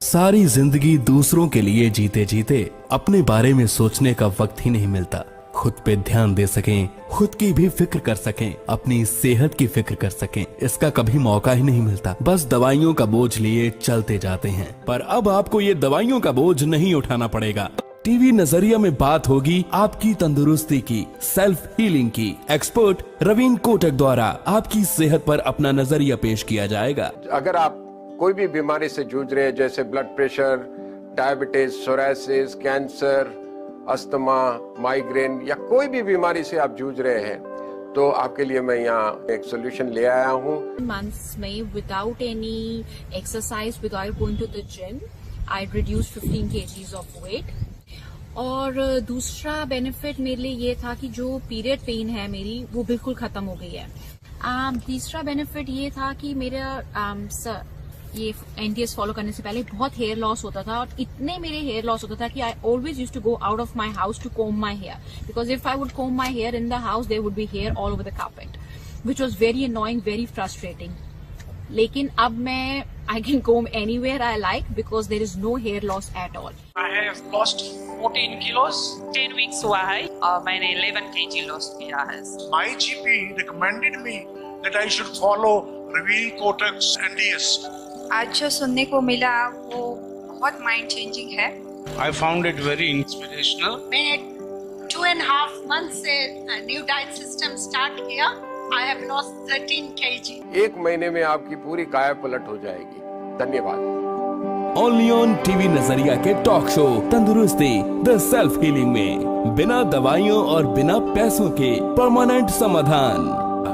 सारी जिंदगी दूसरों के लिए जीते जीते अपने बारे में सोचने का वक्त ही नहीं मिलता। खुद पे ध्यान दे सकें, खुद की भी फिक्र कर सकें, अपनी सेहत की फिक्र कर सकें, इसका कभी मौका ही नहीं मिलता। बस दवाइयों का बोझ लिए चलते जाते हैं। पर अब आपको ये दवाइयों का बोझ नहीं उठाना पड़ेगा। टीवी नजरिया में बात होगी आपकी तंदुरुस्ती की, सेल्फ हीलिंग की। एक्सपर्ट रवीन कोटक द्वारा आपकी सेहत पर अपना नजरिया पेश किया जाएगा। अगर आप कोई भी बीमारी से जूझ रहे हैं, जैसे blood pressure, diabetes, psoriasis, cancer, asthma, migraine या कोई भी बीमारी से आप जूझ रहे हैं, तो आपके लिए मैं यहाँ एक सोल्यूशन ले आया हूँ। Months में without any exercise, without going to the gym, I reduced 15 kgs of weight. और दूसरा बेनिफिट मेरे लिए ये था कि जो पीरियड पेन है मेरी वो बिल्कुल खत्म हो गई है। तीसरा बेनिफिट ये था कि मेरा ये एनटीएस फॉलो करने से पहले बहुत हेयर लॉस होता था, और इतने मेरे हेयर लॉस होता था कि I always use to go out of my house to comb my hair, because if I would comb my hair in the house there would be hair all over the carpet, which was very annoying, very frustrating. लेकिन अब मैं I can comb anywhere I like because there is no hair loss at all. I have lost 14 kilos. 10 weeks हुआ है और मैंने 11 kg loss किया है। My GP recommended me that I should follow Raveen Kotak's NDS. आज जो सुनने को मिला वो बहुत माइंड चेंजिंग है। I found it very inspirational. मैंने 2.5 months से न्यू डाइट सिस्टम स्टार्ट किया। I have lost 13 kg. एक महीने में आपकी पूरी काया पलट हो जाएगी। धन्यवाद। ओनली ऑन टीवी नजरिया के टॉक शो तंदुरुस्ती द सेल्फ हीलिंग में बिना दवाइयों और बिना पैसों के परमानेंट समाधान।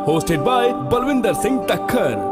Hosted by Balvinder Singh Takkhar.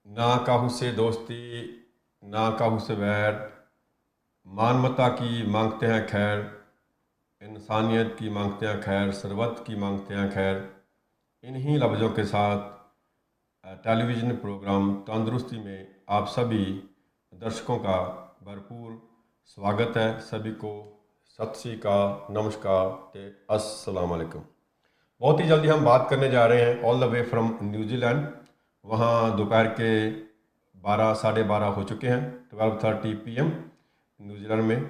ना काहू से दोस्ती, ना काहू से वैर, मानवता की मांगते हैं खैर, इंसानियत की मांगते हैं खैर, सरवत की मांगते हैं खैर। इन्हीं लफ्ज़ों के साथ टेलीविज़न प्रोग्राम तंदुरुस्ती में आप सभी दर्शकों का भरपूर स्वागत है। सभी को सत श्री अकाल, नमस्कार ते अस्सलाम वालेकुम। बहुत ही जल्दी हम बात करने जा रहे हैं all the way from New Zealand. वहाँ दोपहर के 12 साढ़े 12 हो चुके हैं, 12:30 PM न्यूजीलैंड में।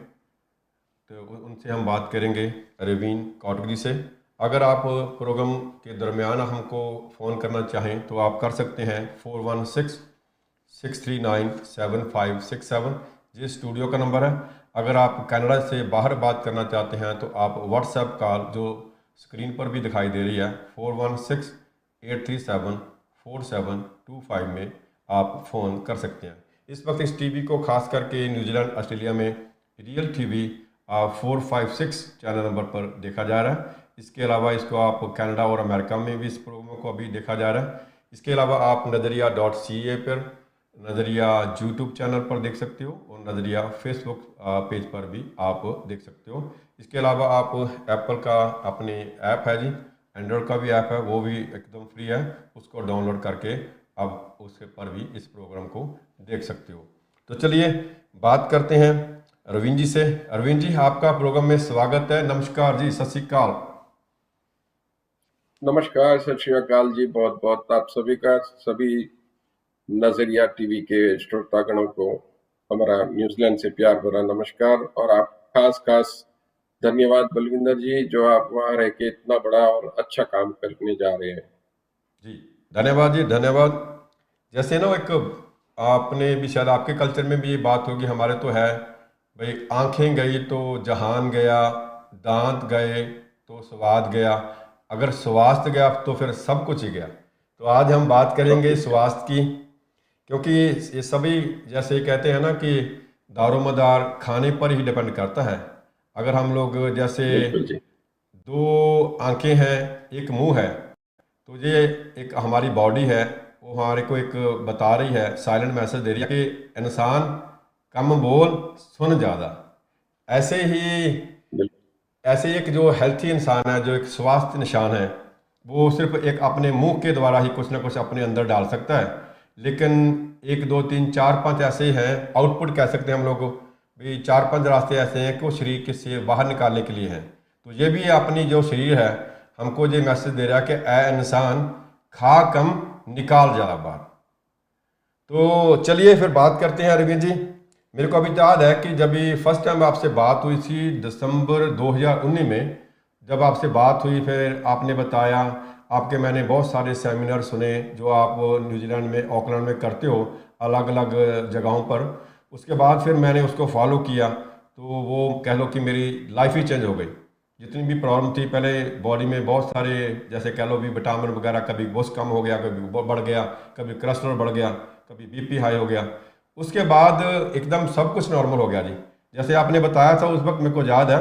तो उनसे हम बात करेंगे रवीन कोटक से। अगर आप प्रोग्राम के दरमियान हमको फ़ोन करना चाहें तो आप कर सकते हैं 416-639-7567, ये स्टूडियो का नंबर है। अगर आप कनाडा से बाहर बात करना चाहते हैं तो आप व्हाट्सएप कॉल जो स्क्रीन पर भी दिखाई दे रही है 416-837-4725 में आप फ़ोन कर सकते हैं। इस वक्त इस टीवी को खास करके न्यूजीलैंड ऑस्ट्रेलिया में रियल टीवी 456 चैनल नंबर पर देखा जा रहा है। इसके अलावा इसको आप कनाडा और अमेरिका में भी इस प्रोग्राम को अभी देखा जा रहा है। इसके अलावा आप नज़रिया.ca पर, नज़रिया यूट्यूब चैनल पर देख सकते हो और नज़रिया फेसबुक पेज पर भी आप देख सकते हो। इसके अलावा आप एप्पल का अपने ऐप है जी, एंड्रॉयड का भी ऐप है, वो भी एकदम फ्री है, उसको डाउनलोड करके आप उसके पर भी इस प्रोग्राम को देख सकते हो। तो चलिए बात करते हैं रवीन जी से। रवीन जी, आपका प्रोग्राम में स्वागत है। नमस्कार जी, सत श्री अकाल। नमस्कार, सत श्री अकाल जी। बहुत बहुत आप सभी का, सभी नजरिया टीवी के श्रोतागणों को हमारा न्यूजीलैंड से प्यार भरा नमस्कार। और आप खास धन्यवाद बलविंदर जी, जो आप वहाँ रह के इतना बड़ा और अच्छा काम करने जा रहे हैं। जी धन्यवाद जी, धन्यवाद। जैसे ना एक आपने भी शायद आपके कल्चर में भी ये बात होगी, हमारे तो है भाई, आंखें गई तो जहान गया, दांत गए तो स्वाद गया, अगर स्वास्थ्य गया तो फिर सब कुछ ही गया। तो आज हम बात करेंगे स्वास्थ्य की, क्योंकि ये सभी जैसे कहते हैं ना कि दारोमदार खाने पर ही डिपेंड करता है। अगर हम लोग जैसे 2 आंखें हैं, एक मुंह है, तो ये एक हमारी बॉडी है, वो हमारे को एक बता रही है, साइलेंट मैसेज दे रही है कि इंसान कम बोल सुन ज़्यादा। ऐसे ही एक जो हेल्थी इंसान है, जो एक स्वास्थ्य निशान है, वो सिर्फ एक अपने मुंह के द्वारा ही कुछ ना कुछ अपने अंदर डाल सकता है। लेकिन 1 2 3 4 5 ऐसे हैं, आउटपुट कह सकते हैं हम लोग को भी, 4 5 रास्ते ऐसे हैं कि वो शरीर के से बाहर निकालने के लिए हैं। तो ये भी अपनी जो शरीर है हमको ये मैसेज दे रहा है कि ए इंसान, खा कम निकाल ज़्यादा बाहर। तो चलिए फिर बात करते हैं अरविंद जी। मेरे को अभी याद है कि जब भी फर्स्ट टाइम आपसे बात हुई थी दिसंबर 2019 में, जब आपसे बात हुई फिर आपने बताया, आपके मैंने बहुत सारे सेमिनार सुने जो आप न्यूजीलैंड में ऑकलैंड में करते हो अलग अलग जगहों पर। उसके बाद फिर मैंने उसको फॉलो किया, तो वो कह लो कि मेरी लाइफ ही चेंज हो गई। जितनी भी प्रॉब्लम थी पहले बॉडी में, बहुत सारे जैसे कह लो भी विटामिन वगैरह, कभी बोस कम हो गया, कभी बढ़ गया, कभी कोलेस्ट्रॉल बढ़ गया, कभी बीपी हाई हो गया। उसके बाद एकदम सब कुछ नॉर्मल हो गया जी। जैसे आपने बताया था उस वक्त, मेरे को याद है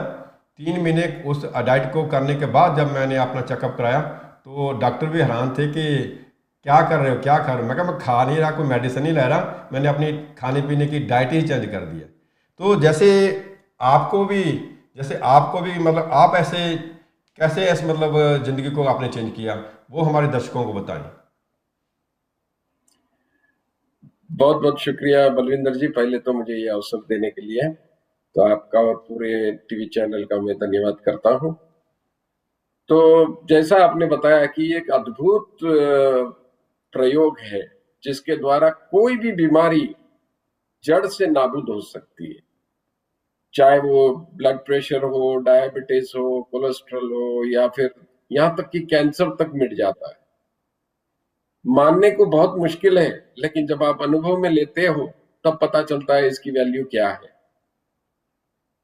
3 महीने उस डाइट को करने के बाद जब मैंने अपना चेकअप कराया तो डॉक्टर भी हैरान थे कि क्या कर रहे हो, क्या कर रहे हो। मैं कहा मैं खा नहीं रहा, कोई मेडिसिन नहीं ले रहा, मैंने अपनी खाने पीने की डाइट ही चेंज कर दी है। तो जैसे आपको भी मतलब आप ऐसे कैसे इस मतलब ज़िंदगी को आपने चेंज किया, वो हमारे दर्शकों को बताएं। बहुत बहुत शुक्रिया बलविंदर जी, पहले तो मुझे ये अवसर देने के लिए। तो आपका और पूरे टीवी चैनल का मैं धन्यवाद करता हूं। तो जैसा आपने बताया कि एक अद्भुत प्रयोग है जिसके द्वारा कोई भी बीमारी जड़ से नाबूद हो सकती है, चाहे वो ब्लड प्रेशर हो, डायबिटीज हो, कोलेस्ट्रॉल हो, या फिर यहां तक कि कैंसर तक मिट जाता है। मानने को बहुत मुश्किल है, लेकिन जब आप अनुभव में लेते हो तब पता चलता है इसकी वैल्यू क्या है।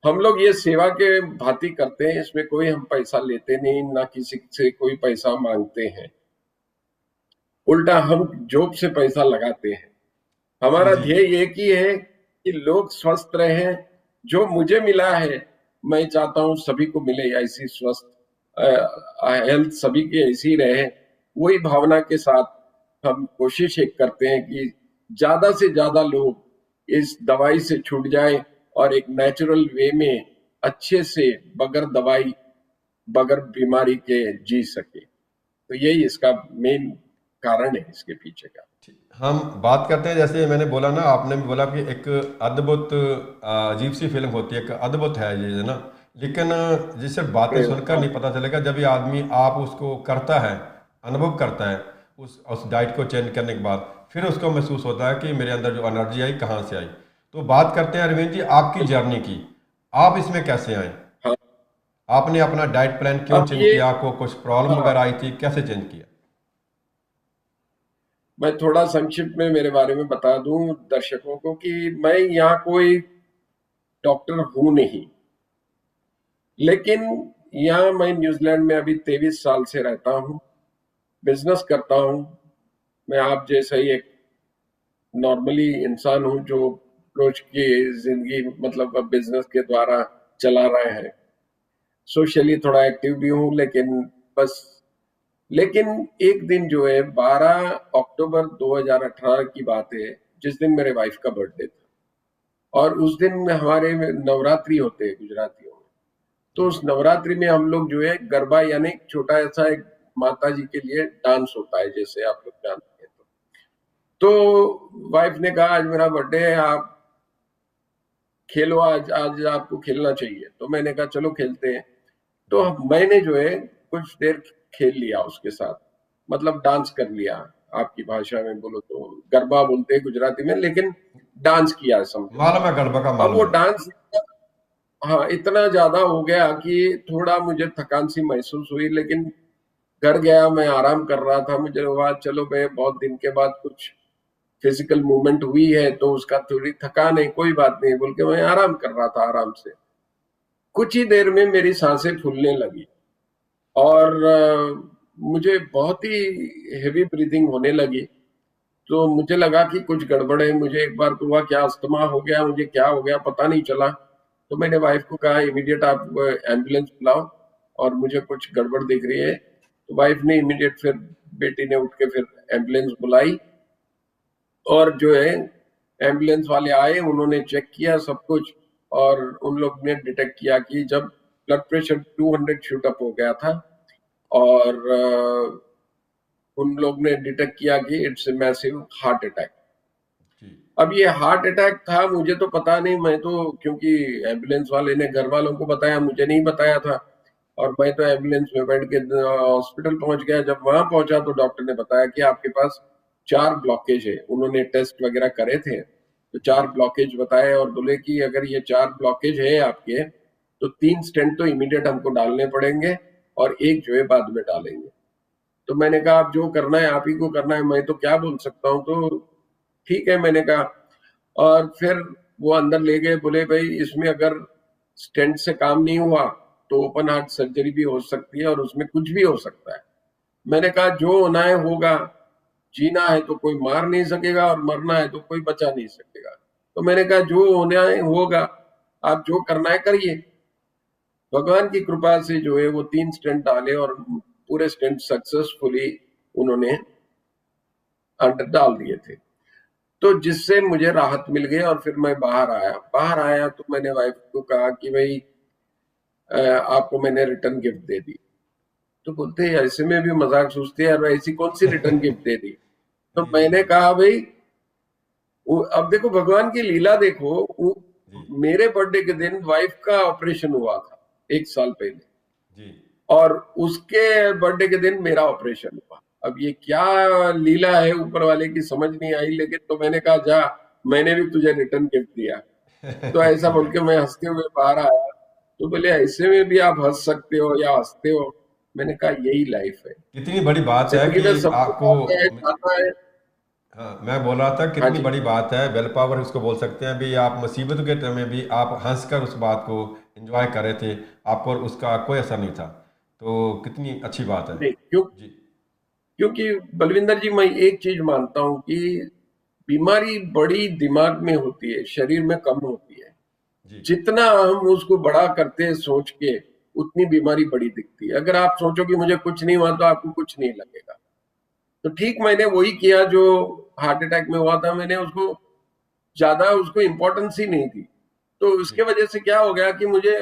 हम लोग ये सेवा के भांति करते हैं, इसमें कोई हम पैसा लेते नहीं, ना किसी से कोई पैसा मांगते हैं। उल्टा हम जोब से पैसा लगाते हैं। हमारा ध्येय एक ही है कि लोग स्वस्थ रहें। जो मुझे मिला है मैं चाहता हूं सभी को मिले, ऐसी स्वस्थ हेल्थ सभी की ऐसी रहे। वही भावना के साथ हम कोशिश एक करते हैं कि ज्यादा से ज्यादा लोग इस दवाई से छूट जाए और एक नेचुरल वे में अच्छे से बगैर दवाई बगैर बीमारी के जी सके। तो यही इसका मेन कारण है इसके पीछे का। हम बात करते हैं, जैसे मैंने बोला ना, आपने भी बोला कि एक अद्भुत अजीब सी फीलिंग होती है, एक अद्भुत है ये ना। लेकिन जिससे बातें सुनकर नहीं पता चलेगा, जब ये आदमी आप उसको करता है, अनुभव करता है उस डाइट को चेंज करने के बाद, फिर उसको महसूस होता है कि मेरे अंदर जो एनर्जी आई कहाँ से आई। तो बात करते हैं अरविंद जी आपकी जर्नी की, आप इसमें कैसे आए? हाँ। आपने अपना डाइट प्लान क्यों चेंज किया? आपको कुछ प्रॉब्लम वगैरह आई थी, कैसे चेंज किया? मैं थोड़ा संक्षिप्त में मेरे बारे में बता दूं दर्शकों को कि मैं यहाँ कोई डॉक्टर हूं नहीं, लेकिन यहाँ मैं न्यूजीलैंड में अभी 23 साल से रहता हूं, बिजनेस करता हूं। मैं आप जैसा ही एक नॉर्मली इंसान हूं जो रोज की जिंदगी मतलब बिजनेस के द्वारा चला रहे हैं। सोशली थोड़ा एक्टिव भी हूं, लेकिन एक दिन जो है 12 अक्टूबर 2018 की बात है, जिस दिन मेरे वाइफ का बर्थडे था। और उस दिन हमारे नवरात्रि होते हैं गुजरातियों में। तो उस नवरात्रि में हम लोग जो है गरबा यानी छोटा ऐसा एक माता जी के लिए डांस होता है, जैसे आप लोग जानते हैं। तो वाइफ ने कहा आज मेरा बर्थडे है, आप खेलो, आज आपको खेलना चाहिए। तो मैंने कहा चलो खेलते हैं। तो मैंने जो है कुछ देर खेल लिया उसके साथ, मतलब डांस कर लिया। आपकी भाषा में बोलो तो गरबा बोलते हैं गुजराती में, लेकिन डांस किया समझो। मालूम है गरबा का अब मालूम वो है। डांस हाँ इतना ज्यादा हो गया कि थोड़ा मुझे थकान सी महसूस हुई, लेकिन घर गया, मैं आराम कर रहा था। मुझे लगा चलो भाई बहुत दिन के बाद कुछ फिजिकल मूवमेंट हुई है तो उसका थोड़ी थकान है, कोई बात नहीं बोल के मैं आराम कर रहा था आराम से। कुछ ही देर में मेरी सांसें फूलने लगी और मुझे बहुत ही हेवी ब्रीदिंग होने लगी। तो मुझे लगा कि कुछ गड़बड़ है। मुझे एक बार तो हुआ क्या अस्थमा हो गया, मुझे क्या हो गया पता नहीं चला। तो मैंने वाइफ को कहा इमीडिएट आप एम्बुलेंस बुलाओ और मुझे कुछ गड़बड़ दिख रही है। तो वाइफ ने इमीडिएट फिर बेटी ने उठ के फिर एम्बुलेंस बुलाई और जो है एम्बुलेंस वाले आए, उन्होंने चेक किया सब कुछ, और उन लोग ने डिटेक्ट किया कि जब ब्लड प्रेशर 200 शूट अप हो गया था, और उन लोग ने डिटेक्ट किया कि it's a massive heart attack. अब ये हार्ट अटैक था, मुझे तो पता नहीं, मैं तो क्योंकि एम्बुलेंस वाले ने घर वालों को बताया, मुझे नहीं बताया था, और मैं तो एम्बुलेंस में बैठ के हॉस्पिटल पहुंच गया। जब वहां पहुंचा तो डॉक्टर ने बताया कि आपके पास 4 ब्लॉकेज है। उन्होंने टेस्ट वगैरह करे थे, तो 4 ब्लॉकेज बताए, और बोले कि अगर ये 4 ब्लॉकेज है आपके, तो 3 स्टेंट तो इमीडिएट हमको डालने पड़ेंगे, और एक जो है बाद में डालेंगे। तो मैंने कहा आप जो करना है आप ही को करना है, मैं तो क्या बोल सकता हूँ। तो ठीक है, मैंने कहा। और फिर वो अंदर ले गए, बोले भाई इसमें अगर स्टेंट से काम नहीं हुआ तो ओपन हार्ट सर्जरी भी हो सकती है, और उसमें कुछ भी हो सकता है। मैंने कहा जो होना है होगा, जीना है तो कोई मार नहीं सकेगा, और मरना है तो कोई बचा नहीं सकेगा। तो मैंने कहा जो होना है होगा, आप जो करना है करिए। भगवान की कृपा से जो है वो 3 स्टेंट डाले, और पूरे स्टेंट सक्सेसफुली उन्होंने अंदर डाल दिए थे, तो जिससे मुझे राहत मिल गई। और फिर मैं बाहर आया तो मैंने वाइफ को कहा कि भाई आपको मैंने रिटर्न गिफ्ट दे दी। तो बोलते हैं ऐसे में भी मजाक सोचते हैं, यार ऐसी कौन सी रिटर्न गिफ्ट दे दी। तो मैंने कहा भाई अब देखो भगवान की लीला देखो, मेरे बर्थडे के दिन वाइफ का ऑपरेशन हुआ था 1 साल पहले, और उसके बर्थडे के दिन मेरा ऑपरेशन हुआ। अब ये क्या लीला है ऊपर वाले की, समझ नहीं आई। लेकिन तो मैंने कहा जा, मैंने भी तुझे रिटर्न गिफ्ट दिया। तो ऐसा बोल के मैं हंसते हुए बाहर आया। तो बोले ऐसे में भी आप हंस सकते हो या हंसते हो। मैंने कहा यही लाइफ है। कितनी बड़ी बात है कि आपको, हाँ मैं बोल रहा था कितनी बड़ी बात है, वेल पावर उसको बोल सकते हैं भी। आप मुसीबत के टाइम में भी आप हंसकर उस बात को एंजॉय कर रहे थे, आपको उसका कोई असर नहीं था, तो कितनी अच्छी बात है। क्योंकि बलविंदर जी, मैं एक चीज मानता हूं कि बीमारी बड़ी दिमाग में होती है, शरीर में कम होती है। जितना हम उसको बड़ा करते हैं सोच के, उतनी बीमारी बड़ी दिखती है। अगर आप सोचो कि मुझे कुछ नहीं हुआ तो आपको कुछ नहीं लगेगा। तो ठीक मैंने वही किया जो हार्ट अटैक में हुआ था, मैंने उसको ज्यादा उसको इम्पोर्टेंस ही नहीं थी। तो उसके वजह से क्या हो गया कि मुझे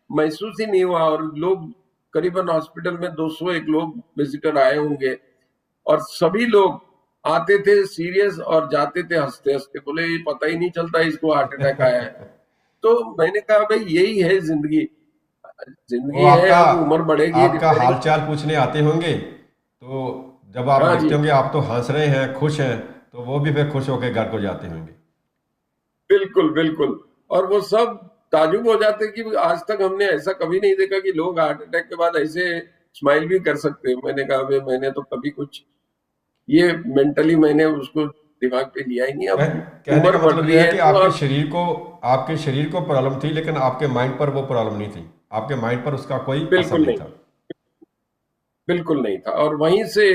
महसूस ही नहीं हुआ। और लोग करीबन हॉस्पिटल में 201 लोग विजिटर आए होंगे, और सभी लोग आते थे सीरियस और जाते थे हंसते हंसते, बोले ये पता ही नहीं चलता इसको हार्ट अटैक आया है। तो मैंने कहा भाई यही है जिंदगी है, अब उम्र बढ़ेगी। आपका हालचाल पूछने आते होंगे, तो जब आप देखते होंगे आप तो हंस रहे हैं, खुश हैं, तो वो भी फिर खुश होकर घर को जाते होंगे। बिल्कुल बिल्कुल। और वो सब ताजुब हो जाते कि आज तक हमने ऐसा कभी नहीं देखा कि लोग हार्ट अटैक के बाद ऐसे स्माइल भी कर सकते हैं। मैंने कहा भाई मैंने तो कभी कुछ ये मेंटली मैंने उसको दिमाग पे लिया ही नहीं। अब कहने का मतलब ये है कि आपके शरीर को प्रॉब्लम थी, लेकिन आपके माइंड पर वो प्रॉब्लम नहीं थी, आपके माइंड पर उसका कोई असर नहीं था। बिल्कुल नहीं था। और वहीं से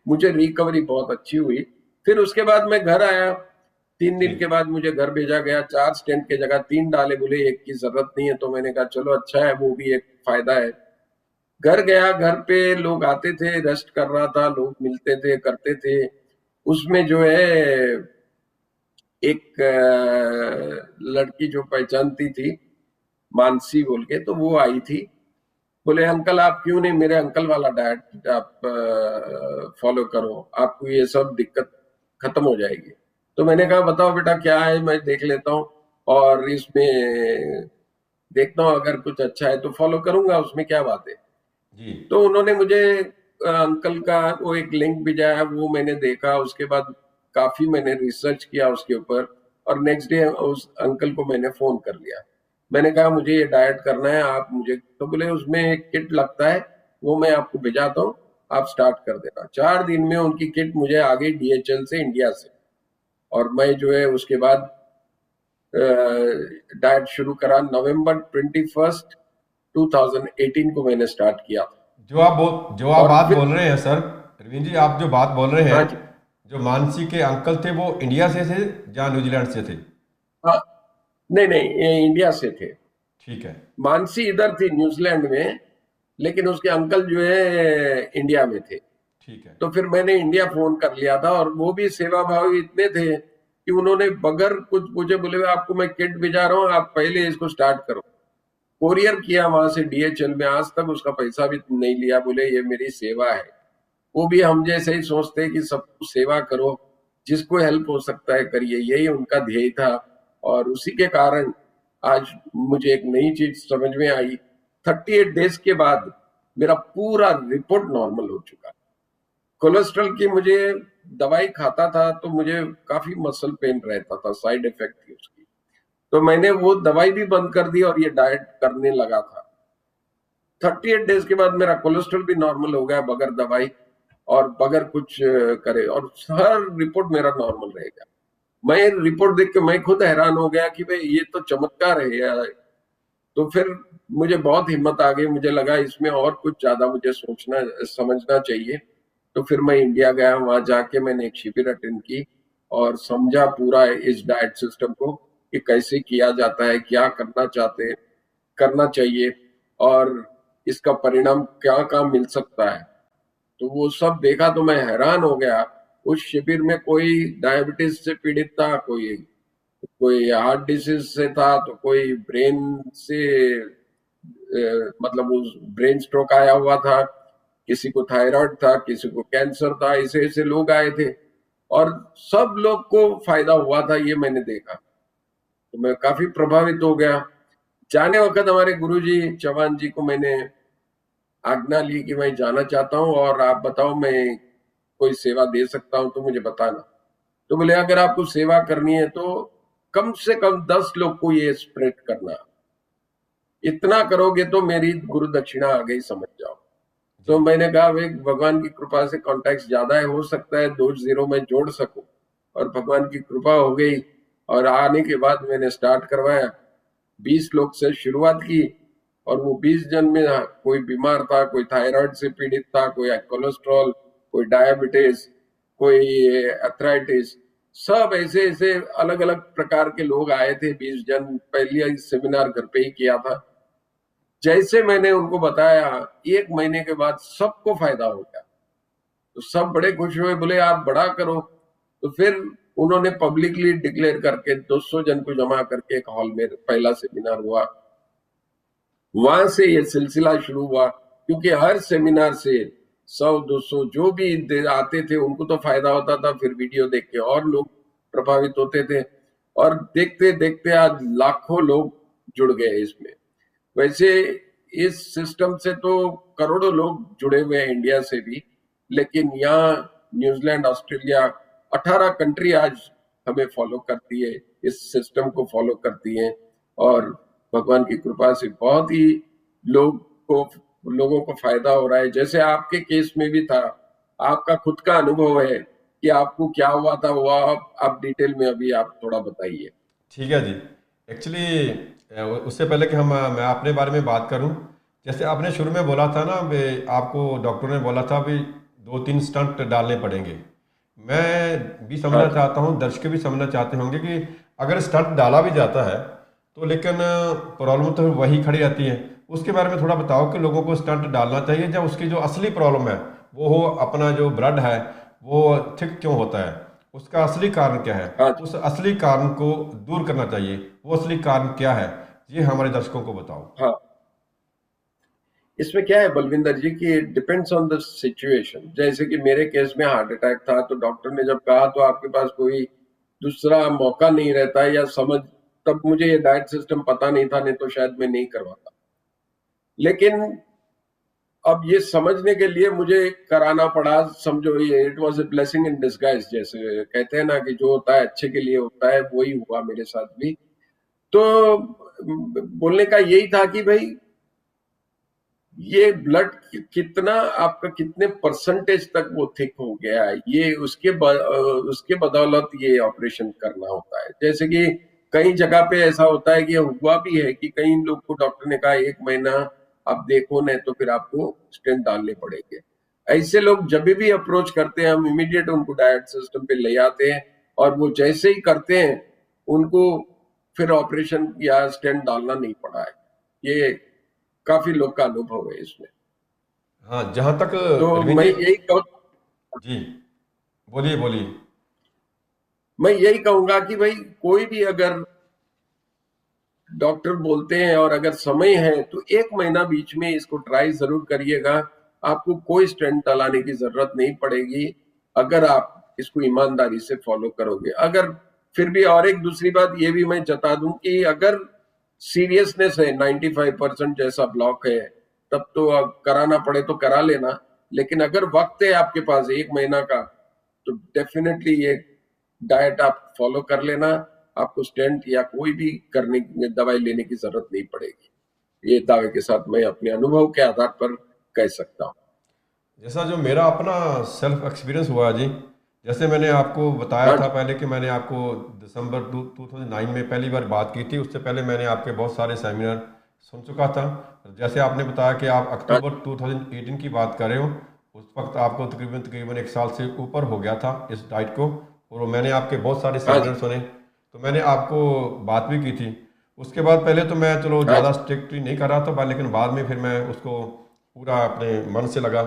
मुझे रिकवरी बहुत अच्छी हुई। फिर उसके बाद मैं घर आया, 3 दिन के बाद मुझे घर भेजा गया। 4 स्टेंट के जगह 3 डाले, बोले 1 की जरूरत नहीं है। तो मैंने कहा चलो अच्छा है, वो भी एक फायदा है। घर गया, घर पे लोग आते थे, रेस्ट कर रहा था, लोग मिलते थे, करते थे। उसमें जो है एक लड़की जो पहचानती थी, मानसी बोल के, तो वो आई थी। बोले अंकल आप क्यों नहीं मेरे अंकल वाला डाइट आप फॉलो करो, आपको ये सब दिक्कत खत्म हो जाएगी। तो मैंने कहा बताओ बेटा क्या है, मैं देख लेता हूँ, और इसमें देखता हूँ अगर कुछ अच्छा है तो फॉलो करूंगा, उसमें क्या बात है। तो उन्होंने मुझे अंकल का वो एक लिंक भेजा है, वो मैंने देखा। उसके बाद काफी मैंने रिसर्च किया उसके ऊपर, और नेक्स्ट डे उस अंकल को मैंने फोन कर लिया। मैंने कहा मुझे ये डाइट करना है, आप मुझे। तो बोले उसमें एक किट लगता है, वो मैं आपको भेजाता हूँ, आप स्टार्ट कर देना। 4 दिन में उनकी किट मुझे आ गई DHL से, इंडिया से। और मैं जो है उसके बाद डाइट शुरू करा। नवंबर 21, 2018 को मैंने स्टार्ट किया। जो आप बात बोल रहे हैं सर रवीन जी, आप जो बात बोल रहे हैं, जो मानसी के अंकल थे वो इंडिया से थे या न्यूजीलैंड से थे? हाँ, नहीं ये इंडिया से थे। ठीक है। मानसी इधर थी न्यूजीलैंड में, लेकिन उसके अंकल जो है इंडिया में थे। ठीक है। तो फिर मैंने इंडिया फोन कर लिया था, और वो भी सेवा भाव इतने थे कि उन्होंने बगैर कुछ पूछे बोले आपको मैं किट भिजा रहा हूँ, आप पहले इसको स्टार्ट करो। कोरियर किया वहां से DHL में, आज तक उसका पैसा भी नहीं लिया, बोले ये मेरी सेवा है। वो भी हम जैसे ही सोचते हैं कि सबको सेवा करो, जिसको हेल्प हो सकता है करिए, यही उनका ध्येय था। और उसी के कारण आज मुझे एक नई चीज समझ में आई। 38 डेज के बाद मेरा पूरा रिपोर्ट नॉर्मल हो चुका। कोलेस्ट्रॉल की मुझे दवाई खाता था तो मुझे काफी मसल पेन रहता था, साइड इफेक्ट थी उसकी, तो मैंने वो दवाई भी बंद कर दी और ये डाइट करने लगा था। 38 डेज के बाद मेरा कोलेस्ट्रॉल भी नॉर्मल हो गया बगैर दवाई और बगैर कुछ करे, और हर रिपोर्ट मेरा नॉर्मल रह गया। मैं रिपोर्ट देख के मैं खुद हैरान हो गया कि भाई ये तो चमत्कार है यार। तो फिर मुझे बहुत हिम्मत आ गई, मुझे लगा इसमें और कुछ ज्यादा मुझे सोचना समझना चाहिए। तो फिर मैं इंडिया गया, वहां जाके मैंने एक शिविर अटेंड की और समझा पूरा इस डाइट सिस्टम को कि कैसे किया जाता है, क्या करना चाहिए और इसका परिणाम क्या क्या मिल सकता है। तो वो सब देखा तो मैं हैरान हो गया। उस शिविर में कोई डायबिटीज से पीड़ित था, कोई हार्ट डिसीज से था, तो कोई ब्रेन से मतलब उस ब्रेन स्ट्रोक आया हुआ था, किसी को थायराइड था, किसी को कैंसर था, ऐसे ऐसे लोग आए थे और सब लोग को फायदा हुआ था, ये मैंने देखा। तो मैं काफी प्रभावित हो गया। जाने वक्त हमारे गुरुजी चौहान जी को मैंने आज्ञा ली कि मैं जाना चाहता हूँ और आप बताओ मैं कोई सेवा दे सकता हूँ तो मुझे बताना। तो बोले अगर आपको सेवा करनी है तो कम से कम 10 लोग को ये स्प्रेड करना, इतना करोगे तो मेरी गुरु दक्षिणा आ गई, समझ जाओ। तो मैंने कहा भाई भगवान की कृपा से कॉन्टैक्ट ज्यादा है, हो सकता है 2 जीरो में जोड़ सकूं, और भगवान की कृपा हो गई। और आने के बाद मैंने स्टार्ट करवाया, 20 लोग से शुरुआत की और वो 20 जन में कोई बीमार था, कोई थायराइड से पीड़ित था, कोई कोलेस्ट्रॉल, कोई डायबिटीज, कोई अर्थराइटिस, सब ऐसे ऐसे अलग अलग प्रकार के लोग आए थे। 20 जन, पहले सेमिनार घर पे ही किया था। जैसे मैंने उनको बताया 1 महीने के बाद सबको फायदा हो गया, तो सब बड़े खुश हुए, बोले आप बड़ा करो। तो फिर उन्होंने पब्लिकली डिक्लेयर करके 200 जन को जमा करके एक हॉल में पहला सेमिनार हुआ। वहां से ये सिलसिला शुरू हुआ, क्योंकि हर सेमिनार से 100-200 जो भी आते थे उनको तो फायदा होता था, फिर वीडियो देख के और लोग प्रभावित होते थे और देखते देखते आज लाखों लोग जुड़ गए इसमें। वैसे इस सिस्टम से तो करोड़ों लोग जुड़े हुए हैं इंडिया से भी, लेकिन यहाँ न्यूजीलैंड, ऑस्ट्रेलिया, 18 कंट्री आज हमें फॉलो करती है, इस सिस्टम को फॉलो करती है। और भगवान की कृपा से बहुत ही लोगों को फायदा हो रहा है। जैसे आपके केस में भी था, आपका खुद का अनुभव है कि आपको क्या हुआ था, वो आप डिटेल में अभी आप थोड़ा बताइए। ठीक है जी। एक्चुअली उससे पहले कि मैं अपने बारे में बात करूं, जैसे आपने शुरू में बोला था ना, आपको डॉक्टर ने बोला था भी 2-3 स्टंट डालने पड़ेंगे। मैं भी समझना चाहता हूं, दर्शक भी समझना चाहते होंगे कि अगर स्टंट डाला भी जाता है तो लेकिन प्रॉब्लम तो वही खड़ी रहती है। उसके बारे में थोड़ा बताओ कि लोगों को स्टंट डालना चाहिए जब उसकी जो असली प्रॉब्लम है वो हो, अपना जो ब्लड है वो थिक क्यों होता है, उसका असली कारण क्या है, उस असली कारण को दूर करना चाहिए। वो असली कारण क्या है, ये हमारे दर्शकों को बताओ। हाँ, इसमें क्या है बलविंदर जी कि डिपेंड्स ऑन द सिचुएशन। जैसे कि मेरे केस में हार्ट अटैक था, तो डॉक्टर ने जब कहा तो आपके पास कोई दूसरा मौका नहीं रहता है या समझ, तब मुझे ये डाइट सिस्टम पता नहीं था, नहीं तो शायद मैं नहीं करवाता। लेकिन अब ये समझने के लिए मुझे कराना पड़ा, समझो ये it was a blessing in disguise, जैसे कहते हैं ना कि जो होता है अच्छे के लिए होता है, वही हुआ मेरे साथ भी। तो बोलने का यही था कि भाई ये ब्लड कितना आपका कितने परसेंटेज तक वो थिक हो गया है, ये उसके बदौलत ये ऑपरेशन करना होता है। जैसे कि कई जगह पे ऐसा होता है कि हुआ भी है कि कई लोग को डॉक्टर ने कहा 1 महीना आप देखो, नहीं तो फिर आपको स्टेंट डालने पड़ेंगे। ऐसे लोग जब भी अप्रोच करते हैं हम इमीडिएट उनको डाइट सिस्टम पे ले आते हैं और वो जैसे ही करते हैं उनको फिर ऑपरेशन या स्टेंट डालना नहीं पड़ा है। ये काफी लोग का अनुभव है इसमें। हाँ, जहाँ तक तो मैं यही जी बोलिए। मैं यही कहूंगा कि भाई कोई भी अगर डॉक्टर बोलते हैं और अगर समय है तो 1 महीना बीच में इसको ट्राई जरूर करिएगा। आपको कोई स्टेंट डलाने की जरूरत नहीं पड़ेगी अगर आप इसको ईमानदारी से फॉलो करोगे। अगर फिर भी, और एक दूसरी बात ये भी मैं जता दूं कि अगर सीरियसनेस है, 95% जैसा ब्लॉक है, तब तो अब कराना पड़े तो करा लेना। लेकिन अगर वक्त है आपके पास 1 महीना का, तो डेफिनेटली ये डाइट आप फॉलो कर लेना। आपको स्टेंट या कोई भी करने दवाई लेने की जरूरत नहीं पड़ेगी। ये दावे के साथ मैं अपने अनुभव के आधार पर कह सकता हूँ। जैसा जो मेरा अपना सेल्फ एक्सपीरियंस हुआ जी, जैसे मैंने आपको बताया था पहले कि मैंने आपको दिसंबर 2009 में पहली बार बात की थी। उससे पहले मैंने आपके बहुत सारे सेमिनार सुन चुका था। जैसे आपने बताया कि आप अक्टूबर 2018 की बात कर रहे हो, उस वक्त आपको तकरीबन 1 साल से ऊपर हो गया था इस डाइट को, और मैंने आपके बहुत सारे सेमिनार सुने, तो मैंने आपको बात भी की थी। उसके बाद पहले तो मैं चलो ज़्यादा स्ट्रिक्टली नहीं कर रहा था, लेकिन बाद में फिर मैं उसको पूरा अपने मन से लगा।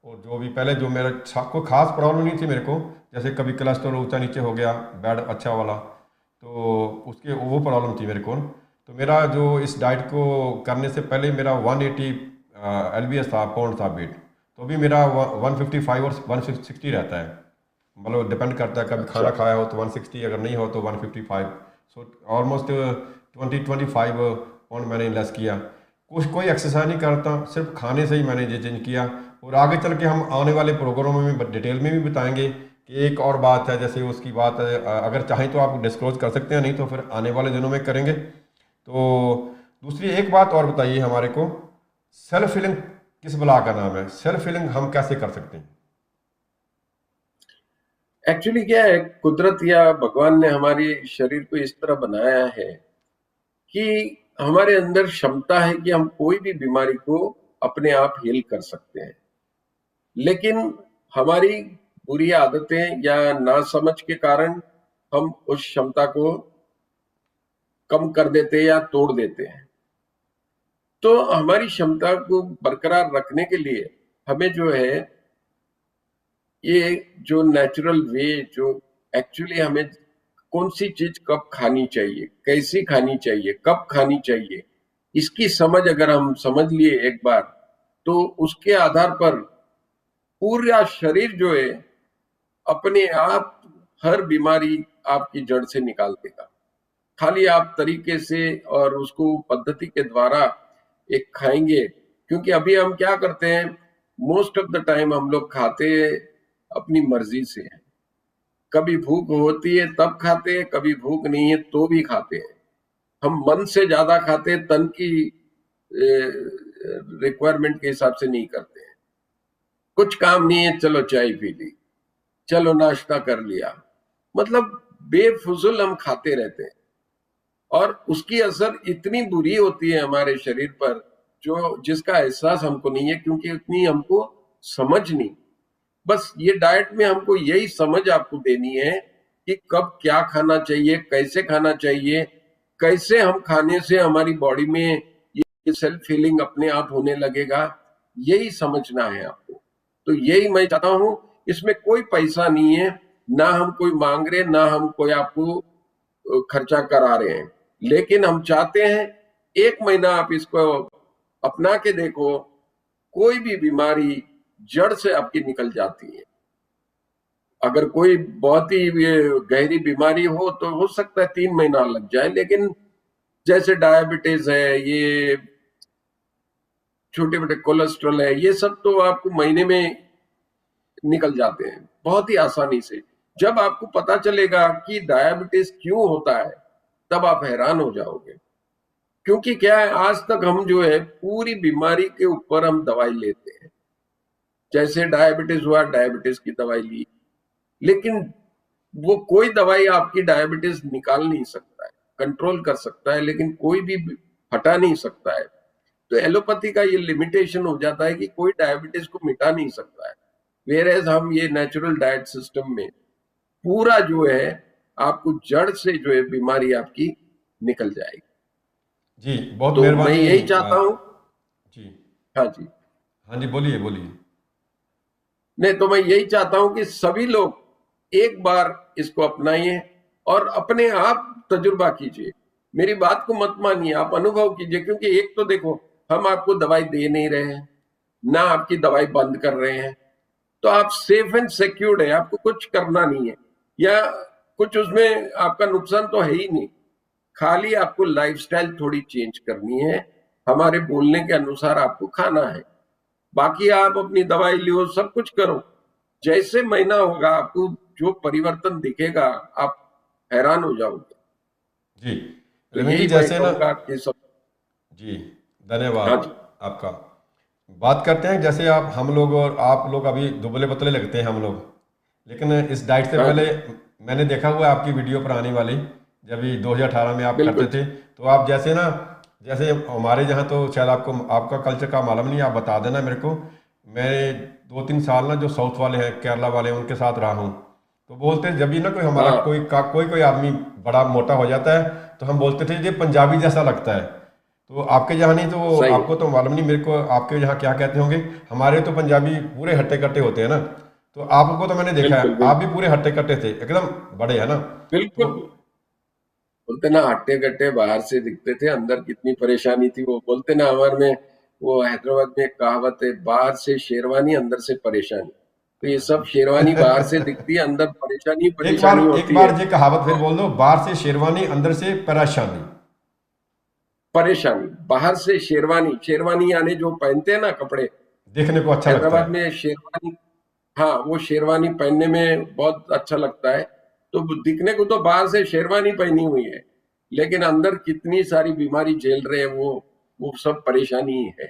और जो भी पहले जो मेरा कोई खास प्रॉब्लम नहीं थी मेरे को, जैसे कभी कोलेस्ट्रॉल ऊंचा नीचे हो गया बैड अच्छा वाला, तो उसके वो प्रॉब्लम थी मेरे को। तो मेरा जो इस डाइट को करने से पहले मेरा 180 LBS था, पाउंड था वेट, तो अभी मेरा 155 और 160 रहता है। मतलब डिपेंड करता है, कभी खाना खाया हो तो 160, अगर नहीं हो तो 155। सो ऑलमोस्ट 25 पाउंड मैंने लेस किया। कोई एक्सरसाइज नहीं करता, सिर्फ खाने से ही मैंने ये चेंज किया। और आगे चल के हम आने वाले प्रोग्रामों में डिटेल में भी बताएंगे कि एक और बात है, जैसे उसकी बात अगर चाहें तो आप डिस्क्लोज कर सकते हैं, नहीं तो फिर आने वाले दिनों में करेंगे। तो दूसरी एक बात और बताइए हमारे को, सेल्फ हीलिंग किस बला का नाम है? सेल्फ हीलिंग हम कैसे कर सकते हैं? एक्चुअली क्या है, कुदरत या भगवान ने हमारे शरीर को इस तरह बनाया है कि हमारे अंदर क्षमता है कि हम कोई भी बीमारी को अपने आप हील कर सकते हैं। लेकिन हमारी बुरी आदतें या नासमझ के कारण हम उस क्षमता को कम कर देते हैं या तोड़ देते हैं। तो हमारी क्षमता को बरकरार रखने के लिए हमें जो है, ये जो नेचुरल वे, जो एक्चुअली हमें कौन सी चीज कब खानी चाहिए, कैसी खानी चाहिए, कब खानी चाहिए, इसकी समझ अगर हम समझ लिए एक बार, तो उसके आधार पर पूरा शरीर जो है अपने आप हर बीमारी आपकी जड़ से निकाल देगा। खाली आप तरीके से और उसको पद्धति के द्वारा एक खाएंगे। क्योंकि अभी हम क्या करते हैं, मोस्ट ऑफ द टाइम हम लोग खाते अपनी मर्जी से हैं। कभी भूख होती है तब खाते हैं, कभी भूख नहीं है तो भी खाते हैं। हम मन से ज्यादा खाते हैं, तन की रिक्वायरमेंट के हिसाब से नहीं करते हैं। कुछ काम नहीं है, चलो चाय पी ली, चलो नाश्ता कर लिया, मतलब बेफुजुल हम खाते रहते हैं। और उसकी असर इतनी बुरी होती है हमारे शरीर पर, जो जिसका एहसास हमको नहीं है, क्योंकि इतनी हमको समझ नहीं। बस ये डाइट में हमको यही समझ आपको देनी है कि कब क्या खाना चाहिए, कैसे खाना चाहिए, कैसे हम खाने से हमारी बॉडी में ये सेल्फ हीलिंग अपने आप होने लगेगा, यही समझना है आपको। तो यही मैं चाहता हूं, इसमें कोई पैसा नहीं है, ना हम कोई मांग रहे, ना हम कोई आपको खर्चा करा रहे हैं। लेकिन हम चाहते हैं 1 महीना आप इसको अपना के देखो, कोई भी बीमारी जड़ से आपकी निकल जाती है। अगर कोई बहुत ही गहरी बीमारी हो तो हो सकता है 3 महीना लग जाए, लेकिन जैसे डायबिटीज है, ये छोटे मोटे कोलेस्ट्रॉल है, ये सब तो आपको महीने में निकल जाते हैं बहुत ही आसानी से। जब आपको पता चलेगा कि डायबिटीज क्यों होता है, तब आप हैरान हो जाओगे। क्योंकि क्या है, आज तक हम जो है पूरी बीमारी के ऊपर हम दवाई लेते हैं। जैसे डायबिटीज हुआ, डायबिटीज की दवाई ली, लेकिन वो कोई दवाई आपकी डायबिटीज निकाल नहीं सकता है, कंट्रोल कर सकता है, लेकिन कोई भी हटा नहीं सकता है। तो एलोपैथी का ये लिमिटेशन हो जाता है कि कोई डायबिटीज को मिटा नहीं सकता है। वेयरएज हम ये नेचुरल डाइट सिस्टम में पूरा जो है आपको जड़ से जो है बीमारी आपकी निकल जाएगी। जी बहुत तो मेहरबानी। मैं यही चाहता हूँ। जी हाँ जी, हाँ जी, बोलिए बोलिए। नहीं तो मैं यही चाहता हूं कि सभी लोग एक बार इसको अपनाइए और अपने आप तजुर्बा कीजिए। मेरी बात को मत मानिए, आप अनुभव कीजिए, क्योंकि एक तो देखो, हम आपको दवाई दे नहीं रहे हैं, ना आपकी दवाई बंद कर रहे हैं, तो आप सेफ एंड सिक्योर्ड है, आपको कुछ करना नहीं है, या कुछ उसमें आपका नुकसान तो है ही नहीं। खाली आपको लाइफस्टाइल थोड़ी चेंज करनी है, हमारे बोलने के अनुसार आपको खाना है, बाकी आप अपनी दवाई लियो, सब कुछ करो। जैसे महीना होगा आपको जो परिवर्तन दिखेगा, आप हैरान हो जाओगे। जी तो रविंद्र जी, यही जैसे मैं ना, कहूंगा कि सब। जी हाँ धन्यवाद जी। आपका। बात करते हैं, जैसे आप हम लोग और आप लोग अभी दुबले पतले लगते हैं हम लोग, लेकिन इस डाइट से हाँ पहले जी, मैंने देखा हुआ है आपकी वीडियो पुरानी वाली, जब ये 2018 में आप करते बिल्कुल। थे, तो आप जैसे ना, जैसे हमारे यहाँ तो शायद आपको आपका कल्चर का मालूम नहीं, आप बता देना मेरे को। मैं 2-3 साल ना जो साउथ वाले हैं, केरला वाले हैं, उनके साथ रहा हूँ, तो बोलते हैं जब भी ना कोई हमारा हाँ, कोई आदमी बड़ा मोटा हो जाता है, तो हम बोलते थे ये पंजाबी जैसा लगता है। तो आपके यहाँ नहीं, तो सही है। आपको तो मालूम नहीं, मेरे को आपके यहाँ क्या कहते होंगे। हमारे तो पंजाबी पूरे हट्टे कट्टे होते हैं ना, तो आपको तो मैंने देखा बिल्कुल है, आप बिल्कुल भी पूरे हट्टे कट्टे थे, एकदम बड़े, है ना। तो बिल्कुल। बोलते ना हट्टे कट्टे बाहर से दिखते थे, अंदर कितनी परेशानी थी। वो बोलते ना हमारे में, वो हैदराबाद में एक कहावत है, बाहर से शेरवानी अंदर से परेशानी। तो ये सब शेरवानी बाहर से दिखती है, अंदर परेशानी परेशानी एक होती है। बार ये कहावत फिर तो बोल दो, बाहर से शेरवानी अंदर से परेशानी। परेशानी, बाहर से शेरवानी, शेरवानी यानी जो पहनते हैं ना कपड़े, देखने को अच्छा लगता हैदराबाद है। में शेरवानी। हाँ, वो शेरवानी पहनने में बहुत अच्छा लगता है। तो दिखने को तो बाहर से शेरवानी पहनी हुई है, लेकिन अंदर कितनी सारी बीमारी झेल रहे हैं, वो सब परेशानी ही है।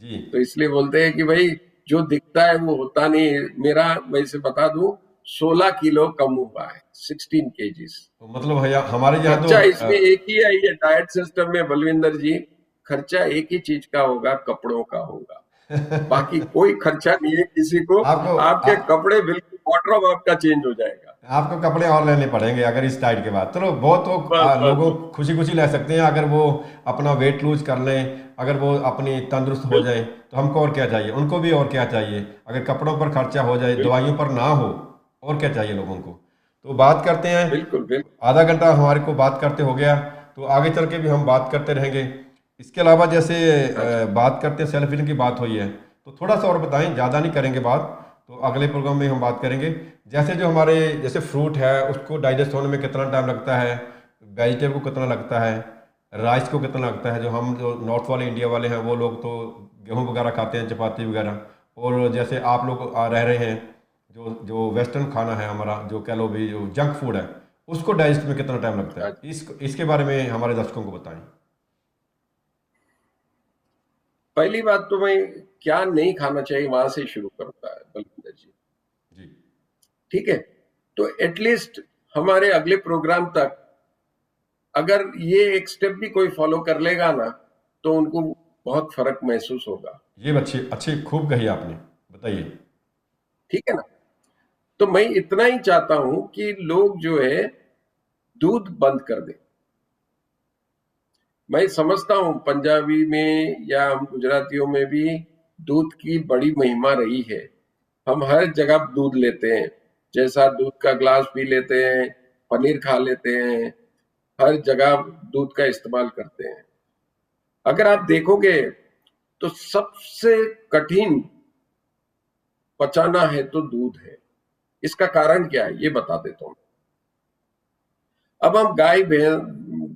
जी, तो इसलिए बोलते हैं कि भाई जो दिखता है वो होता नहीं है। मेरा वैसे बता दूं, 16 किलो कम हुआ है, 16 केजीज। तो मतलब भैया हमारे यहाँ तो खर्चा इसमें एक ही है, ये डाइट सिस्टम में बलविंदर जी, खर्चा एक ही चीज का होगा, कपड़ों का होगा। बाकी कोई खर्चा नहीं है किसी को। आपको आपके कपड़े बिल्कुल, वार्डरोब आपका चेंज हो जाएगा। आपको कपड़े और लेने पड़ेंगे अगर इस डाइट के बाद। चलो वो तो बस बस लोगों बस। खुशी खुशी ले सकते हैं, अगर वो अपना वेट लूज कर लें, अगर वो अपनी तंदुरुस्त हो बिल्कुल जाए, तो हमको और क्या चाहिए, उनको भी और क्या चाहिए। अगर कपड़ों पर खर्चा हो जाए, बिल्कुल दवाइयों पर ना हो, और क्या चाहिए लोगों को। तो बात करते हैं, बिल्कुल बिल्कुल। आधा घंटा हमारे को बात करते हो गया, तो आगे चल के भी हम बात करते रहेंगे। इसके अलावा जैसे अच्छा, बात करते हैं, सेल्फ हीलिंग की बात हुई है, तो थोड़ा सा और बताएं, ज़्यादा नहीं करेंगे बात, तो अगले प्रोग्राम में हम बात करेंगे। जैसे जो हमारे जैसे फ्रूट है, उसको डाइजेस्ट होने में कितना टाइम लगता है, वेजिटेबल को कितना लगता है, राइस को कितना लगता है। जो नॉर्थ वाले इंडिया वाले हैं, वो लोग तो गेहूँ वगैरह खाते हैं, चपाती वगैरह, और जैसे आप लोग रह रहे हैं, जो जो वेस्टर्न खाना है हमारा, जो कह लो भी जो जंक फूड है, उसको डाइजेस्ट में कितना टाइम लगता है, अच्छा। इसके बारे में हमारे दर्शकों को बताएं। पहली बात तो मैं क्या नहीं खाना चाहिए वहां से शुरू करूंगा बलविंदर जी। जी ठीक है, तो एटलीस्ट हमारे अगले प्रोग्राम तक अगर ये एक स्टेप भी कोई फॉलो कर लेगा ना, तो उनको बहुत फर्क महसूस होगा। ये अच्छी अच्छी खूब कही आपने, बताइए। ठीक है ना। तो मैं इतना ही चाहता हूं कि लोग जो है दूध बंद कर दें। मैं समझता हूं पंजाबी में या हम गुजरातियों में भी दूध की बड़ी महिमा रही है। हम हर जगह दूध लेते हैं, जैसा दूध का ग्लास पी लेते हैं, पनीर खा लेते हैं, हर जगह दूध का इस्तेमाल करते हैं। अगर आप देखोगे तो सबसे कठिन पचाना है तो दूध है। इसका कारण क्या है ये बता देता हूं। अब हम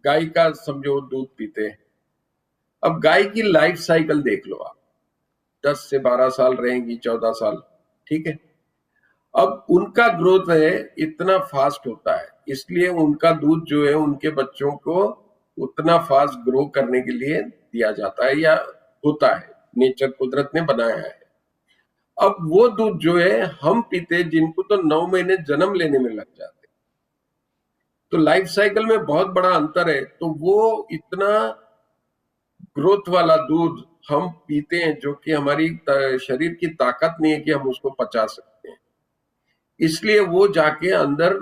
गाय का समझो दूध पीते हैं। अब गाय की लाइफ साइकिल देख लो आप, 10 से 12 साल रहेंगी, 14 साल। ठीक है। अब उनका ग्रोथ है इतना फास्ट होता है, इसलिए उनका दूध जो है उनके बच्चों को उतना फास्ट ग्रो करने के लिए दिया जाता है या होता है, नेचर कुदरत ने बनाया है। अब वो दूध जो है हम पीते, जिनको तो 9 महीने जन्म लेने में लग जाते, तो लाइफ साइकिल में बहुत बड़ा अंतर है। तो वो इतना ग्रोथ वाला दूध हम पीते हैं, जो कि हमारी शरीर की ताकत नहीं है कि हम उसको पचा सकते हैं। इसलिए वो जाके अंदर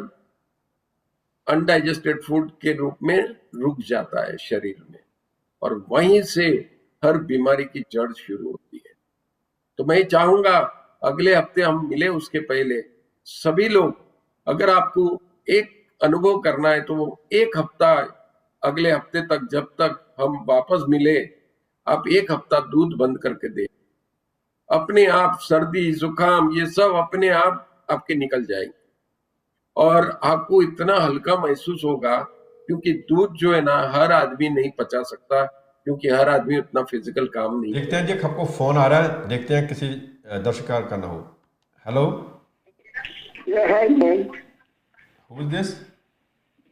अनडाइजेस्टेड फूड के रूप में रुक जाता है शरीर में, और वहीं से हर बीमारी की जड़ शुरू होती है। तो मैं चाहूंगा अगले हफ्ते हम मिले, उसके पहले सभी लोग, अगर आपको एक अनुभव करना है तो वो एक हफ्ता, अगले हफ्ते तक जब तक हम वापस मिले, आप एक हफ्ता दूध बंद करके दे, अपने आप सर्दी जुकाम ये सब अपने आप आपके निकल जाएंगे और आपको इतना हल्का महसूस होगा, क्योंकि दूध जो है ना हर आदमी नहीं पचा सकता, क्योंकि हर आदमी उतना फिजिकल काम नहीं देखते हैं जी, आपको फोन आ रहा है, देखते हैं किसी दर्शक का ना हो। Hello, Yeah, hi, man. Who is this?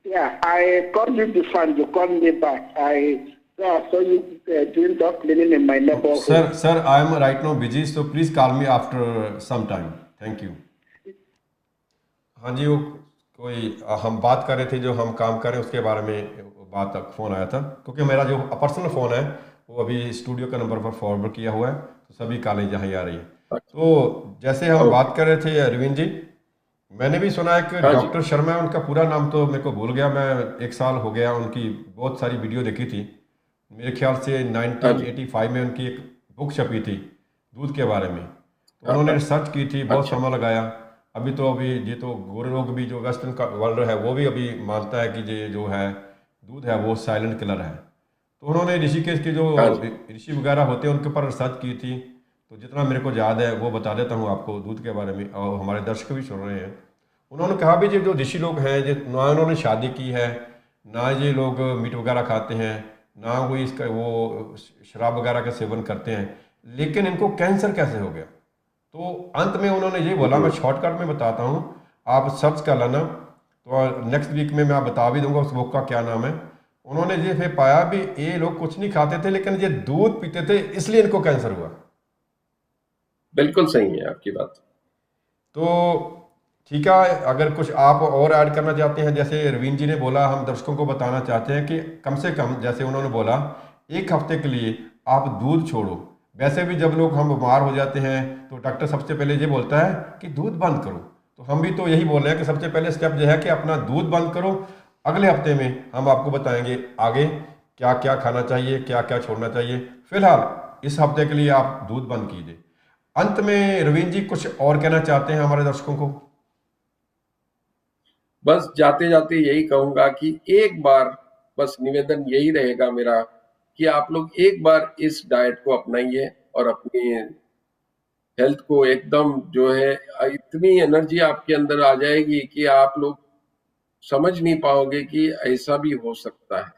Yeah, I called you before and you called me back. I saw you doing dog cleaning in my neighborhood. Sir, I am right now busy, so please call me after some time. Thank you. हाँ जी, वो कोई हम बात कर रहे थे, जो हम काम कर रहे हैं उसके बारे में बात तक फ़ोन आया था, क्योंकि मेरा जो पर्सनल फ़ोन है वो अभी स्टूडियो का नंबर पर फॉरवर्ड किया हुआ है, तो सभी कॉलेज जहाँ ही आ रही है। तो जैसे हम बात कर रहे थे अरविंद जी, मैंने भी सुना है कि डॉक्टर शर्मा है, उनका पूरा नाम तो मेरे को भूल गया, मैं 1 साल हो गया, उनकी बहुत सारी वीडियो देखी थी। मेरे ख्याल से 1985 में उनकी एक बुक छपी थी दूध के बारे में, तो उन्होंने रिसर्च की थी, बहुत समय लगाया। अभी ये तो गोरे लोग भी, जो वेस्टर्न का वर्ल्ड है वो भी अभी मानता है कि ये जो है दूध है वो साइलेंट किलर है। तो उन्होंने ऋषिकेश के जो ऋषि वगैरह होते हैं उनके ऊपर रिसर्च की थी। तो जितना मेरे को याद है वो बता देता हूँ आपको दूध के बारे में, और हमारे दर्शक भी सुन रहे हैं। उन्होंने कहा भी जो ऋषि लोग हैं, ना उन्होंने शादी की है, ना ये लोग मीट वगैरह खाते हैं, ना वो इसका वो शराब वगैरह का सेवन करते हैं, लेकिन इनको कैंसर कैसे हो गया? तो अंत में उन्होंने ये बोला, मैं शॉर्टकट में बताता हूँ, आप सर्च कर लेना, तो नेक्स्ट वीक में मैं बता भी दूंगा उस बुक का क्या नाम है। उन्होंने ये फिर पाया भी ये लोग कुछ नहीं खाते थे, लेकिन ये दूध पीते थे, इसलिए इनको कैंसर हुआ। बिल्कुल सही है आपकी बात। तो ठीक है, अगर कुछ आप और ऐड करना चाहते हैं, जैसे रवीन जी ने बोला, हम दर्शकों को बताना चाहते हैं कि कम से कम, जैसे उन्होंने बोला, 1 हफ्ते के लिए आप दूध छोड़ो। वैसे भी जब लोग हम बीमार हो जाते हैं तो डॉक्टर सबसे पहले ये बोलता है कि दूध बंद करो, तो हम भी तो यही बोल रहे हैं कि सबसे पहले स्टेप जो है कि अपना दूध बंद करो। अगले हफ्ते में हम आपको बताएंगे आगे क्या क्या खाना चाहिए, क्या क्या छोड़ना चाहिए। फिलहाल इस हफ्ते के लिए आप दूध बंद कीजिए। अंत में रवीन जी कुछ और कहना चाहते हैं हमारे दर्शकों को? बस जाते जाते यही कहूंगा कि एक बार, बस निवेदन यही रहेगा मेरा कि आप लोग एक बार इस डाइट को अपनाइए और अपनी हेल्थ को एकदम जो है, इतनी एनर्जी आपके अंदर आ जाएगी कि आप लोग समझ नहीं पाओगे कि ऐसा भी हो सकता है।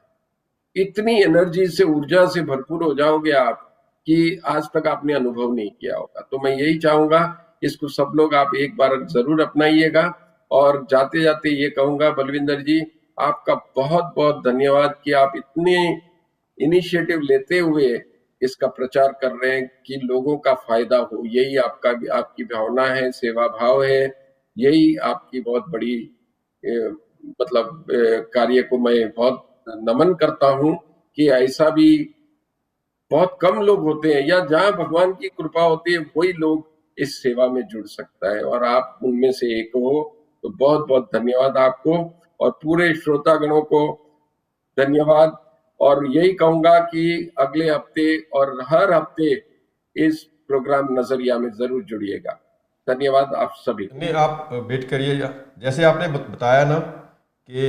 इतनी एनर्जी से, ऊर्जा से भरपूर हो जाओगे आप कि आज तक आपने अनुभव नहीं किया होगा। तो मैं यही चाहूंगा, इसको सब लोग आप एक बार जरूर अपनाइएगा। और जाते जाते ये कहूंगा, बलविंदर जी आपका बहुत बहुत धन्यवाद कि आप इतने इनिशिएटिव लेते हुए इसका प्रचार कर रहे हैं कि लोगों का फायदा हो। यही आपकी भावना है, सेवा भाव है, यही आपकी बहुत बड़ी कार्य को मैं बहुत नमन करता हूं कि ऐसा भी बहुत कम लोग होते हैं, या जहां भगवान की कृपा होती है वही लोग इस सेवा में जुड़ सकता है, और आप उनमें से एक हो। तो बहुत बहुत धन्यवाद आपको और पूरे श्रोतागणों को धन्यवाद। और यही कहूंगा कि अगले हफ्ते और हर हफ्ते इस प्रोग्राम नजरिया में जरूर जुड़िएगा। धन्यवाद आप सभी। नहीं, आप वेट करिए। जैसे आपने बताया ना कि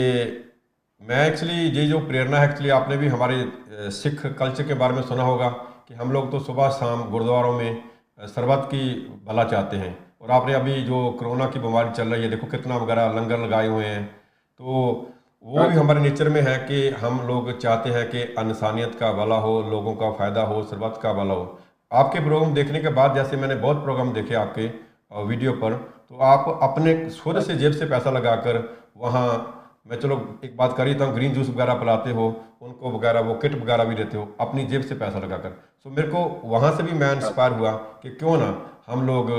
मैं एक्चुअली ये जो प्रेरणा है, एक्चुअली आपने भी हमारे सिख कल्चर के बारे में सुना होगा कि हम लोग तो सुबह शाम गुरुद्वारों में सरबत की भला चाहते हैं। और आपने अभी जो कोरोना की बीमारी चल रही है, देखो कितना वगैरह लंगर लगाए हुए हैं, तो वो भी हमारे नेचर में है कि हम लोग चाहते हैं कि इंसानियत का भला हो, लोगों का फ़ायदा हो, सरबत का भला हो। आपके प्रोग्राम देखने के बाद, जैसे मैंने बहुत प्रोग्राम देखे आपके वीडियो पर, तो आप अपने खुद से जेब से पैसा लगाकर वहाँ, मैं चलो एक बात कर ही था, ग्रीन जूस वगैरह पिलाते हो उनको वगैरह, वो किट वगैरह भी देते हो अपनी जेब से पैसा लगाकर। सो मेरे को वहाँ से भी मैं इंस्पायर हुआ कि क्यों ना हम लोग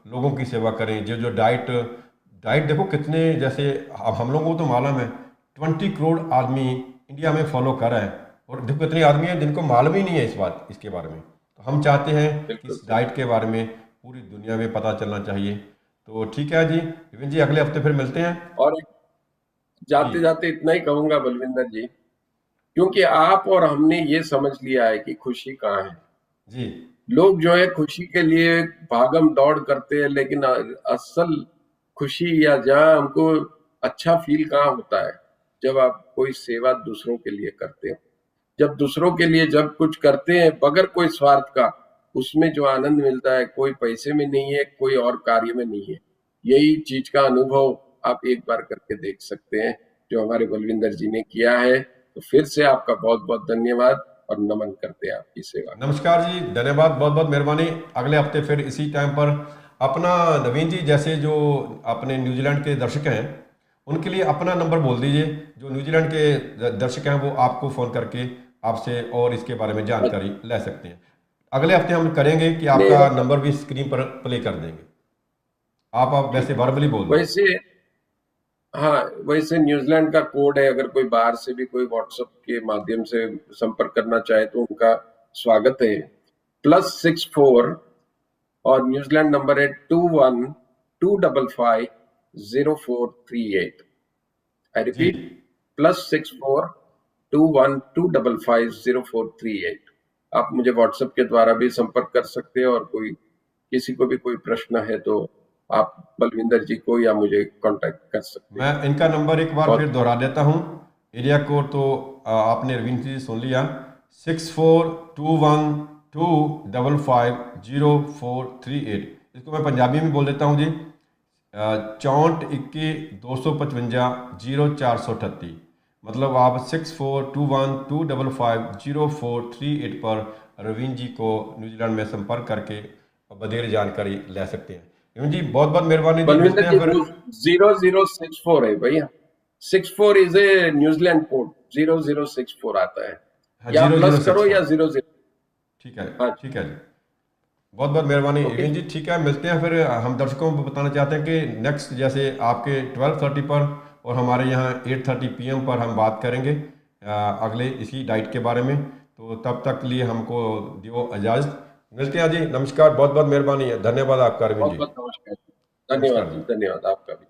लोगों की सेवा करें। जो डाइट देखो कितने, जैसे हम लोगों को तो मालूम है 20 करोड़ आदमी इंडिया में फॉलो कर रहा है, और देखो कितने आदमी हैं जिनको मालूम ही नहीं है इसके बारे में। तो हम चाहते हैं कि इस डाइट के बारे में पूरी दुनिया में पता चलना चाहिए। तो ठीक है जी, विपिन जी अगले हफ्ते फिर मिलते हैं। और जाते जाते इतना ही कहूंगा बलविंदर जी, क्योंकि आप और हमने ये समझ लिया है कि खुशी कहाँ है जी। लोग जो है खुशी के लिए भागम दौड़ करते हैं, लेकिन असल खुशी या जहाँ हमको अच्छा फील कहाँ होता है, जब आप कोई सेवा दूसरों के लिए करते हो। जब दूसरों के लिए जब कुछ करते हैं बगैर कोई स्वार्थ का, उसमें जो आनंद मिलता है कोई पैसे में नहीं है, कोई और कार्य में नहीं है। यही चीज का अनुभव आप एक बार करके देख सकते हैं, जो हमारे बलविंदर जी ने किया है। तो फिर से आपका बहुत बहुत धन्यवाद और नमन करते हैं आपकी सेवा। नमस्कार जी, धन्यवाद, बहुत बहुत मेहरबानी। अगले हफ्ते फिर इसी टाइम पर अपना नवीन जी जैसे जो अपने न्यूजीलैंड के दर्शक हैं उनके लिए अपना नंबर बोल दीजिए। जो न्यूजीलैंड के दर्शक हैं वो आपको फ़ोन करके आपसे और इसके बारे में जानकारी ले सकते हैं। अगले हफ्ते हम करेंगे कि आपका नंबर भी स्क्रीन पर प्ले कर देंगे। आप वैसे वर्बली बोल दो। वैसे हाँ, वैसे न्यूजीलैंड का कोड है, अगर कोई बाहर से भी कोई व्हाट्सएप के माध्यम से संपर्क करना चाहे तो उनका स्वागत है। +64 और न्यूजीलैंड नंबर है 21255048। I repeat, +64 21255048। आप मुझे व्हाट्सएप के द्वारा भी संपर्क कर सकते हैं, और कोई किसी को भी कोई प्रश्न है तो आप बलविंदर जी को या मुझे कांटेक्ट कर सकते हैं। मैं इनका नंबर एक बार फिर दोहरा देता हूँ। एरिया कोड तो आपने रविंद्र जी सुन लिया, 6421255048। इसको मैं पंजाबी में बोल देता हूँ जी, 642125500438। मतलब आप 642125500438 पर रविंद्र जी को न्यूजीलैंड में संपर्क करके बधेर जानकारी ले सकते हैं। रविंद्र जी बहुत बहुत मेहरबानी। बलविंदर जी 0064 है भैया, 64 इज ए न्यूजीलैंड कोड, 0064 आता है। या प्लस करो या 00। ठीक है, ठीक है जी, बहुत बहुत मेहरबानी रविंद्र जी। ठीक है, मिलते हैं फिर। हम दर्शकों को बताना चाहते हैं कि नेक्स्ट जैसे आपके 12:30 पर और हमारे यहाँ 8:30 PM पर हम बात करेंगे अगले इसी डाइट के बारे में। तो तब तक लिए हमको दियो इजाज़त। मिलते हैं जी, नमस्कार, बहुत बहुत मेहरबानी है, धन्यवाद आपका रविंद्र जी। बहुत बहुत नमस्कार, धन्यवाद, धन्यवाद आपका भी।